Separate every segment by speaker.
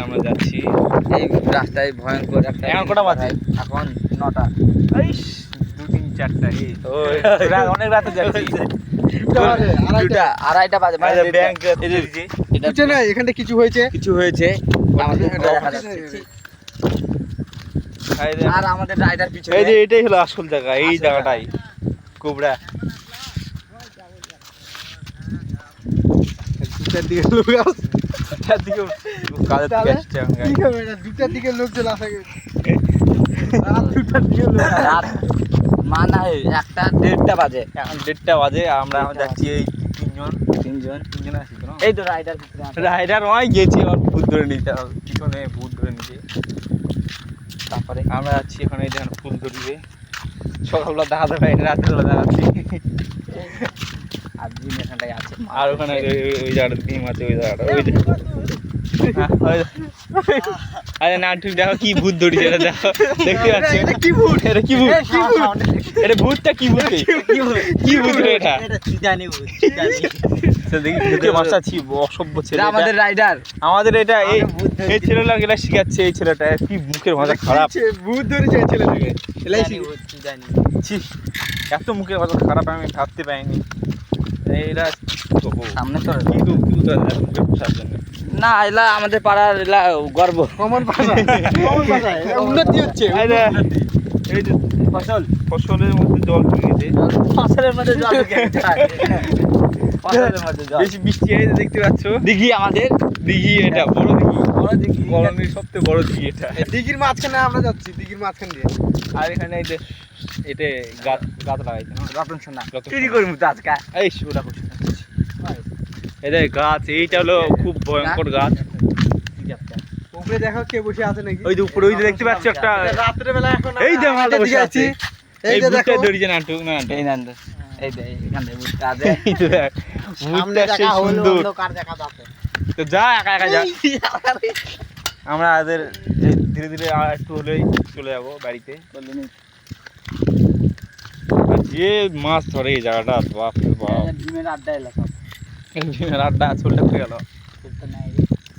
Speaker 1: আমরা যাচ্ছি
Speaker 2: এই রাস্তায় ভয়ঙ্কর একটা
Speaker 1: এখন কটা বাজে?
Speaker 2: এখন 9টা।
Speaker 1: ইস 2 3 4টা অনেক রাতে যাচ্ছি
Speaker 2: 2টা 2:30 বাজে মানে
Speaker 1: ব্যাংক
Speaker 2: এটা
Speaker 3: না এখানে কিছু হয়েছে
Speaker 2: আমাদের
Speaker 1: দেখা
Speaker 2: দেখা যাচ্ছে। আর আমাদের রাইডার পিছনে
Speaker 1: এই যে এটাই হলো আসল জায়গা, এই জায়গাটাই কোবরা।
Speaker 3: দুটার দিকে লোক আসছে।
Speaker 1: এটার দিকে কাজের থেকে আসছে এখন গাড়ি।
Speaker 3: কি হবে এটা দুটার দিকে লোক চলে আসে রাত দুটার দিকে লোক
Speaker 2: রাত মানা 1:30 বাজে।
Speaker 1: এখন 1:30 বাজে, আমরা এখন যাচ্ছি এই
Speaker 2: তিনজন
Speaker 1: তিনজন আছি তো না?
Speaker 2: এই তো রাইডার পিছনে আছে।
Speaker 1: রাইডার নয় গেছি, আর ভূত ধরে নিতে হবে, পিছনে ভূত ধরে নিতে।
Speaker 2: তারপরে
Speaker 1: আমরা যাচ্ছি এখানে, দেখেন ফুল ধরিয়ে সকালবেলা দেখা যাবে, রাত্রেবেলা দেখাচ্ছি।
Speaker 2: আর জিম এখানটায় আছে।
Speaker 1: আর ওখানে ওই জায়গাটা ভীম আছে, ওই জায়গাটা আরে না ঠিক দেখো কি ভূত ধরেছে, এটা দেখো, দেখতে পাচ্ছি
Speaker 3: এটা কি ভূত?
Speaker 1: এটা কি ভূত? এটা ভূতটা কি ভূত? কি ভূত রে এটা? তো দেখি ভূতে ভাষা ছি, অসভ্য ছেলে
Speaker 2: এটা আমাদের রাইডার।
Speaker 1: আমাদের এটা এই ছেলেটা এটা শিখাচ্ছে, এই ছেলেটা কি মুখের ভাষা খারাপ।
Speaker 3: ভূত ধরেছে এই ছেলেটাকে এলাইছি
Speaker 1: ছি, এত মুখের ভাষা খারাপ আমি ভাবতে পারিনি। এইটা
Speaker 2: সামনে তো
Speaker 1: কিন্তু মুখের ভাষার জন্য
Speaker 2: না, এলা আমাদের পাড়ার এলা গর্ব।
Speaker 3: কমন ভাষা উন্নতি হচ্ছে
Speaker 1: এই যে ফসলের মধ্যে জল ঢুকে গেছে,
Speaker 2: ফসলের মধ্যে জল ঢুকে গেছে। ফসলের মধ্যে জল।
Speaker 1: বেশি বৃষ্টি হয়েছে দেখতে পাচ্ছ।
Speaker 2: দিঘি আমাদের
Speaker 1: দিঘি, এটা বড় দিঘি, বরণের সবচেয়ে বড় দিঘি এটা।
Speaker 3: দিঘির মাঝখানে আমরা যাচ্ছি দিঘির মাঝখান দিয়ে
Speaker 1: আর এখানে এই যে এটা গাছ লাগাইছে না,
Speaker 2: রতন সোনা
Speaker 1: রতন
Speaker 2: চুরি
Speaker 1: সোনা।
Speaker 2: করবো তো আজকে।
Speaker 1: এই ওটা করছি এই যে গাছ, এইটা হলো খুব ভয়ঙ্কর গাছ।
Speaker 3: উপরে দেখো কে বসে আছে নাকি
Speaker 1: ওই যে উপরে ওই যে দেখতে পাচ্ছ একটা,
Speaker 3: রাত্রে বেলা এখন
Speaker 1: এই যে ভালো বসে আছে,
Speaker 3: এই
Speaker 1: এই
Speaker 3: যে
Speaker 1: ভূতটা
Speaker 3: দেখো
Speaker 1: ধরেছে নাটু না
Speaker 2: এই নান্দ এই দে এখান থেকে বুঝতে আছে।
Speaker 1: এই যে দেখ, ভূতটা সেই সুন্দর। তো যা একা একা যা, আমরা আদের ধীরে ধীরে আর একটু হলেই চলে যাবো বাড়িতে। আর যে মাছ ধরে এই জায়গাটা, বাপ রে বাপ,
Speaker 2: ডিমের আড্ডা এলাকা
Speaker 1: এই ভীমের আড্ডা চলতে হয়ে গেল।
Speaker 2: করতে নাই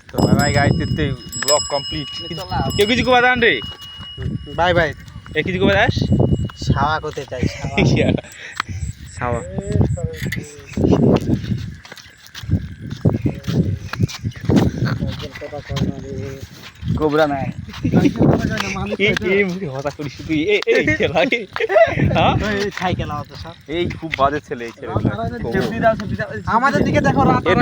Speaker 1: তো ভাই গাইতে ব্লগ কমপ্লিট। কেউ কিছু কবা দান রে,
Speaker 3: বাই বাই
Speaker 1: এ কিছু কবা দাস
Speaker 3: ছাওয়া করতে চাই
Speaker 1: ছাওয়া।
Speaker 2: কোবরা নাই
Speaker 1: এই মুখে হতা করিস তুই, এই খেলা হ্যাঁ,
Speaker 3: সাইকেল আওতো সব
Speaker 1: এই খুব বাজে ছেলে এই ছেলেগুলো।
Speaker 3: আমাদের দিকে দেখো রাত
Speaker 1: এই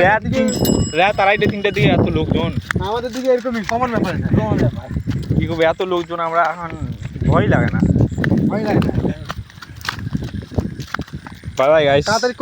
Speaker 1: রাত 2:30-3টার দিকে এত লোকজন,
Speaker 3: আমাদের দিকে এরকমই কমন ব্যাপার
Speaker 1: কি করবো এত লোকজন, আমরা এখন ভয় লাগে না।
Speaker 3: ভয় লাগে না
Speaker 1: বাই বাই গাইস।
Speaker 3: তাড়াতাড়ি